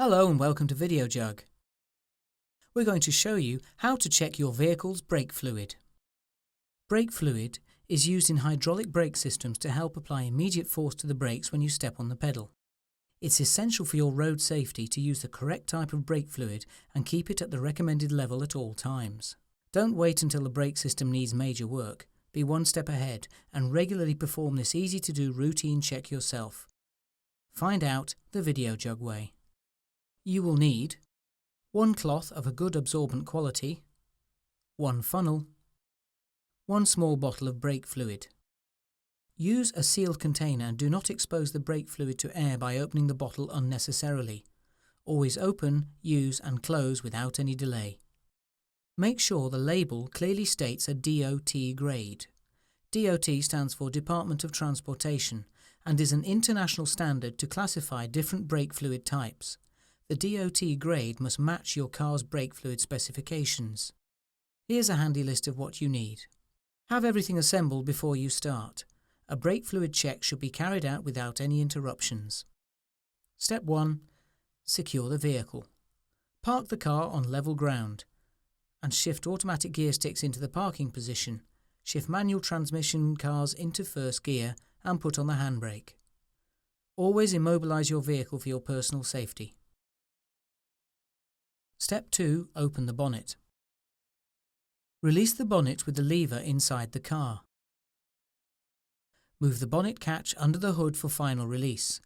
Hello and welcome to Videojug. We're going to show you how to check your vehicle's brake fluid. Brake fluid is used in hydraulic brake systems to help apply immediate force to the brakes when you step on the pedal. It's essential for your road safety to use the correct type of brake fluid and keep it at the recommended level at all times. Don't wait until the brake system needs major work. Be one step ahead and regularly perform this easy-to-do routine check yourself. Find out the Videojug way. You will need 1 cloth of a good absorbent quality, 1 funnel, 1 small bottle of brake fluid. Use a sealed container and do not expose the brake fluid to air by opening the bottle unnecessarily. Always open, use and close without any delay. Make sure the label clearly states a DOT grade. DOT stands for Department of Transportation and is an international standard to classify different brake fluid types. The DOT grade must match your car's brake fluid specifications. Here's a handy list of what you need. Have everything assembled before you start. A brake fluid check should be carried out without any interruptions. Step 1. Secure the vehicle. Park the car on level ground and shift automatic gear sticks into the parking position. Shift manual transmission cars into first gear and put on the handbrake. Always immobilize your vehicle for your personal safety. Step 2. Open the bonnet. Release the bonnet with the lever inside the car. Move the bonnet catch under the hood for final release.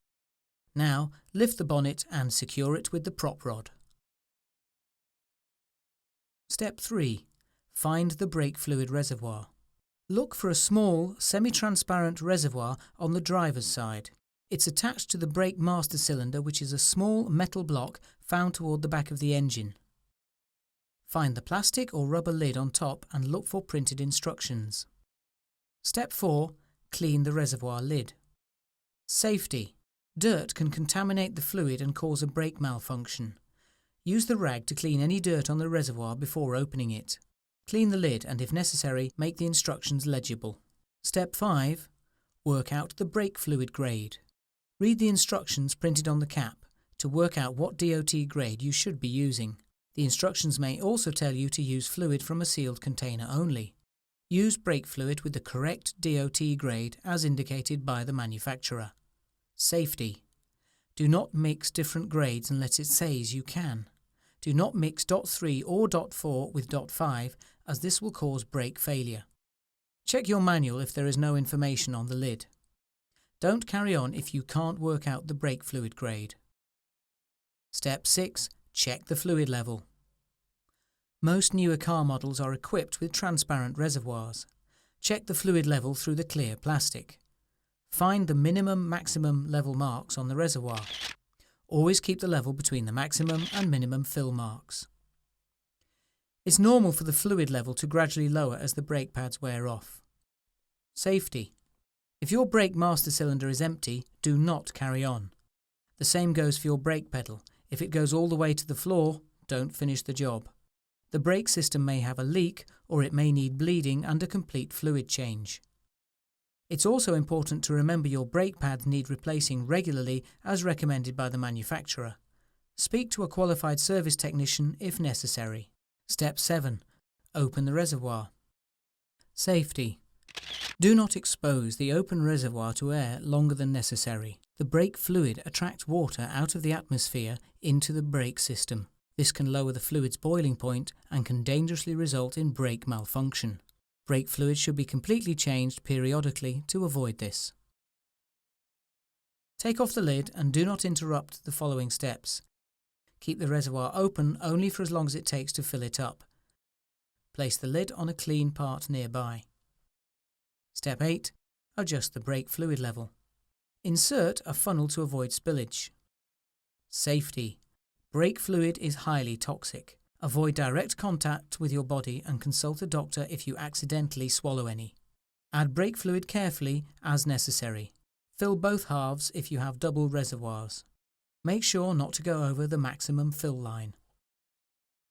Now lift the bonnet and secure it with the prop rod. Step 3. Find the brake fluid reservoir. Look for a small, semi-transparent reservoir on the driver's side. It's attached to the brake master cylinder, which is a small metal block found toward the back of the engine. Find the plastic or rubber lid on top and look for printed instructions. Step 4. Clean the reservoir lid. Safety. Dirt can contaminate the fluid and cause a brake malfunction. Use the rag to clean any dirt on the reservoir before opening it. Clean the lid and, if necessary, make the instructions legible. Step 5. Work out the brake fluid grade. Read the instructions printed on the cap to work out what DOT grade you should be using. The instructions may also tell you to use fluid from a sealed container only. Use brake fluid with the correct DOT grade as indicated by the manufacturer. Safety. Do not mix different grades unless it says you can. Do not mix .3 or .4 with .5 as this will cause brake failure. Check your manual if there is no information on the lid. Don't carry on if you can't work out the brake fluid grade. Step 6. Check the fluid level. Most newer car models are equipped with transparent reservoirs. Check the fluid level through the clear plastic. Find the minimum-maximum level marks on the reservoir. Always keep the level between the maximum and minimum fill marks. It's normal for the fluid level to gradually lower as the brake pads wear off. Safety. If your brake master cylinder is empty, do not carry on. The same goes for your brake pedal. If it goes all the way to the floor, don't finish the job. The brake system may have a leak or it may need bleeding and a complete fluid change. It's also important to remember your brake pads need replacing regularly as recommended by the manufacturer. Speak to a qualified service technician if necessary. Step 7. Open the reservoir. Safety. Do not expose the open reservoir to air longer than necessary. The brake fluid attracts water out of the atmosphere into the brake system. This can lower the fluid's boiling point and can dangerously result in brake malfunction. Brake fluid should be completely changed periodically to avoid this. Take off the lid and do not interrupt the following steps. Keep the reservoir open only for as long as it takes to fill it up. Place the lid on a clean part nearby. Step 8. Adjust the brake fluid level. Insert a funnel to avoid spillage. Safety. Brake fluid is highly toxic. Avoid direct contact with your body and consult a doctor if you accidentally swallow any. Add brake fluid carefully as necessary. Fill both halves if you have double reservoirs. Make sure not to go over the maximum fill line.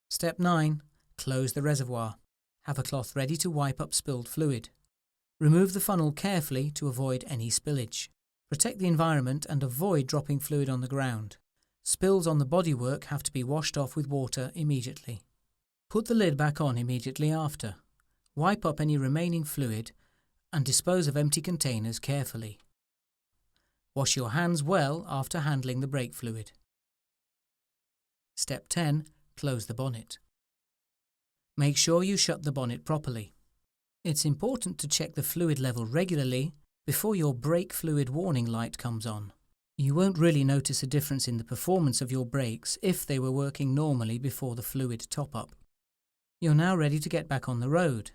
Step 9. Close the reservoir. Have a cloth ready to wipe up spilled fluid. Remove the funnel carefully to avoid any spillage. Protect the environment and avoid dropping fluid on the ground. Spills on the bodywork have to be washed off with water immediately. Put the lid back on immediately after. Wipe up any remaining fluid and dispose of empty containers carefully. Wash your hands well after handling the brake fluid. Step 10. Close the bonnet. Make sure you shut the bonnet properly. It's important to check the fluid level regularly before your brake fluid warning light comes on. You won't really notice a difference in the performance of your brakes if they were working normally before the fluid top-up. You're now ready to get back on the road.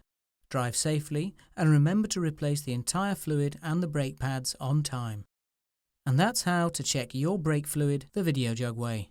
Drive safely and remember to replace the entire fluid and the brake pads on time. And that's how to check your brake fluid the Videojug way.